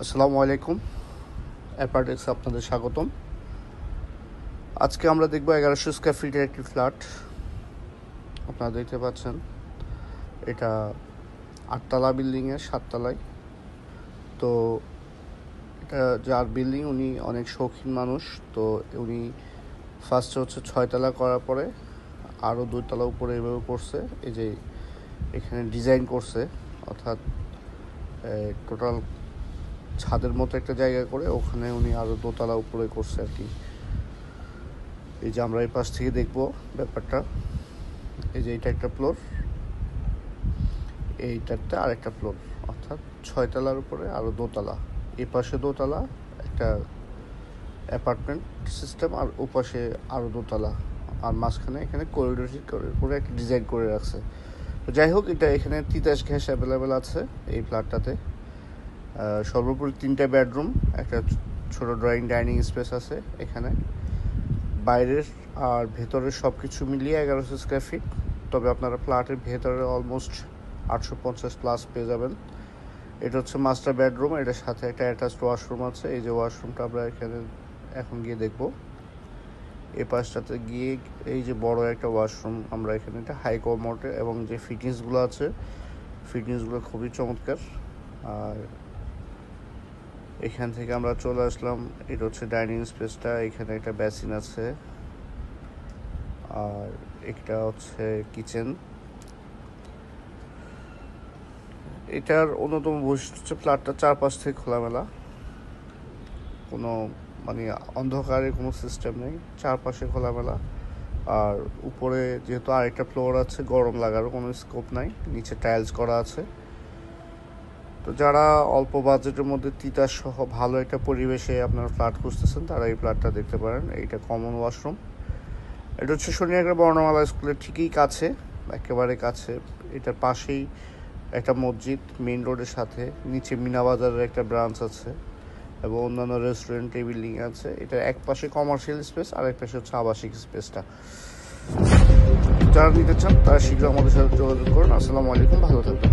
আসসালামু আলাইকুম। অ্যাপারটেক্সে আপনাদের স্বাগতম। আজকে আমরা দেখব 1100 স্কোয়ার ফিটের একটি ফ্ল্যাট। আপনারা দেখতে পাচ্ছেন এটা 8তলা বিল্ডিংয়ের 7তলায়। তো এটা যার বিল্ডিং উনি অনেক শৌখিন মানুষ। তো উনি ফার্স্টে হচ্ছে 6তলা করার পরে আরও 2তলা উপরে এভাবে করছে। এই যে এখানে ডিজাইন করছে, অর্থাৎ টোটাল ছাদের মতো একটা জায়গা করে ওখানে উনি আরও 2তলা উপরে করছে আর কি। এই যে আমরা এই পাশ থেকে দেখব ব্যাপারটা। এই যে এটা একটা ফ্লোর, এইটাতে আরেকটা ফ্লোর, অর্থাৎ 6তলার উপরে আরও 2তলা। এই পাশে 2তলা একটা অ্যাপার্টমেন্ট সিস্টেম, আর ওপাশে আরও 2তলা, আর মাঝখানে এখানে করিডোর করে একটা ডিজাইন করে রাখছে। তো যাই হোক, এটা এখানে তিতাস গ্যাস অ্যাভেলেবেল আছে এই ফ্ল্যাটটাতে। সর্বোপরি 3টা বেডরুম, একটা ছোট ড্রয়িং ডাইনিং স্পেস আছে এখানে। বাইরের আর ভেতরের সব কিছু মিলিয়ে 1100 স্কোয়ার ফিট। তবে আপনারা ফ্ল্যাটের ভেতরে অলমোস্ট 850+ পেয়ে যাবেন। এটা হচ্ছে মাস্টার বেডরুম, এটার সাথে একটা অ্যাটাচড ওয়াশরুম আছে। এই যে ওয়াশরুমটা আমরা এখানে এখন গিয়ে দেখব। এই পাশটাতে গিয়ে এই যে বড় একটা ওয়াশরুম, আমরা এখানে একটা হাই কমোডে, এবং যে ফিটিংসগুলো আছে ফিটিংসগুলো খুবই চমৎকার। আর এখান থেকে আমরা চলে আসলাম, এটা হচ্ছে ডাইনিং স্পেসটা। এখানে একটা বেসিন আছে, আর এটা হচ্ছে কিচেন। এটার অন্যতম বৈশিষ্ট্য হচ্ছে ফ্ল্যাটটা চারপাশ থেকে খোলামেলা, কোনো অন্ধকারের কোনো সিস্টেম নেই, চারপাশে খোলামেলা। আর উপরে যেহেতু আরেকটা ফ্লোর আছে, গরম লাগারও কোনো স্কোপ নাই, নিচে টাইলস করা আছে। তো যারা অল্প বাজেটের মধ্যে তিতাস সহ ভালো একটা পরিবেশে আপনার ফ্ল্যাট খুঁজতেছেন, তারা এই ফ্ল্যাটটা দেখতে পারেন। এইটা কমন ওয়াশরুম। এটা হচ্ছে সোনিয়াগাঁও বর্ণমালা স্কুলের ঠিকই কাছে, একেবারে কাছে। এটার পাশেই একটা মসজিদ, মেইন রোডের সাথে। নিচে মিনা বাজারের একটা ব্রাঞ্চ আছে, এবং অন্যান্য রেস্টুরেন্ট বিল্ডিং আছে। এটার এক পাশে কমার্শিয়াল স্পেস, আর এক পাশে হচ্ছে আবাসিক স্পেসটা। যারা নিতে চান তারা শীঘ্র আমাদের সাথে যোগাযোগ করুন। আসসালামু আলাইকুম, ভালো থাকবেন।